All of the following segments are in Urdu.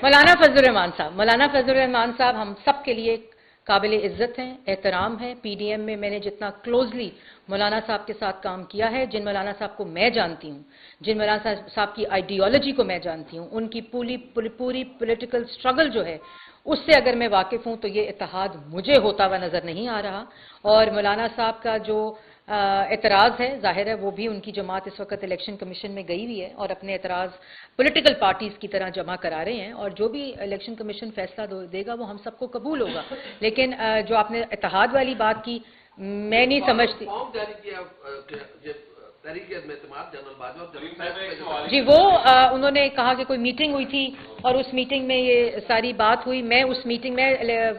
مولانا فضل الرحمان صاحب ہم سب کے لیے قابل عزت ہیں، احترام ہے۔ پی ڈی ایم میں میں نے جتنا کلوزلی مولانا صاحب کے ساتھ کام کیا ہے، جن مولانا صاحب کو میں جانتی ہوں، جن مولانا صاحب کی آئیڈیالوجی کو میں جانتی ہوں، ان کی پوری پولیٹیکل سٹرگل جو ہے اس سے اگر میں واقف ہوں تو یہ اتحاد مجھے ہوتا ہوا نظر نہیں آ رہا۔ اور مولانا صاحب کا جو اعتراض ہے، ظاہر ہے وہ بھی ان کی جماعت اس وقت الیکشن کمیشن میں گئی ہوئی ہے اور اپنے اعتراض پولیٹیکل پارٹیز کی طرح جمع کرا رہے ہیں، اور جو بھی الیکشن کمیشن فیصلہ دے گا وہ ہم سب کو قبول ہوگا۔ لیکن جو آپ نے اتحاد والی بات کی، میں نہیں سمجھتی جی، وہ انہوں نے کہا کہ کوئی میٹنگ ہوئی تھی اور اس میٹنگ میں یہ ساری بات ہوئی۔ میں اس میٹنگ میں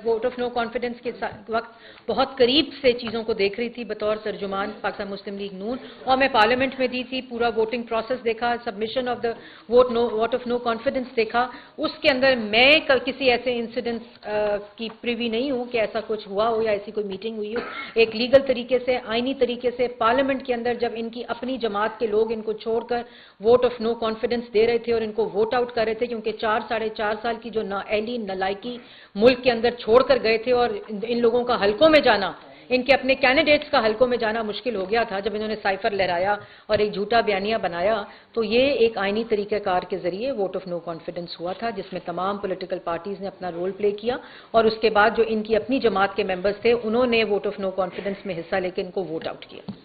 ووٹ آف نو کانفیڈنس کے وقت بہت قریب سے چیزوں کو دیکھ رہی تھی بطور ترجمان پاکستان مسلم لیگ نون، اور میں پارلیمنٹ میں دی تھی، پورا ووٹنگ پروسیس دیکھا، submission of the vote of no confidence دیکھا۔ اس کے اندر میں کسی ایسے انسیڈنٹس کی پریوی نہیں ہوں کہ ایسا کچھ ہوا ہو یا ایسی کوئی میٹنگ ہوئی ہو۔ ایک لیگل طریقے سے، آئینی طریقے سے پارلیمنٹ کے اندر جب ان کی اپنی جماعت کے لوگ ان کو چھوڑ کر ووٹ آف نو کانفیڈنس دے رہے تھے اور ان کو ووٹ آؤٹ کر رہے تھے، کیونکہ 4.5 سال کی جو نااہلی نالائکی ملک کے اندر چھوڑ کر گئے تھے، اور ان لوگوں کا حلقوں میں جانا، ان کے اپنے کینڈیڈیٹس کا حلقوں میں جانا مشکل ہو گیا تھا جب انہوں نے سائفر لہرایا اور ایک جھوٹا بیانیہ بنایا، تو یہ ایک آئینی طریقہ کار کے ذریعے ووٹ آف نو کانفیڈنس ہوا تھا، جس میں تمام پولیٹیکل پارٹیز نے اپنا رول پلے کیا، اور اس کے بعد جو ان کی اپنی جماعت کے ممبرز تھے انہوں نے ووٹ آف نو کانفیڈنس میں حصہ لے کے ان کو ووٹ آؤٹ کیا۔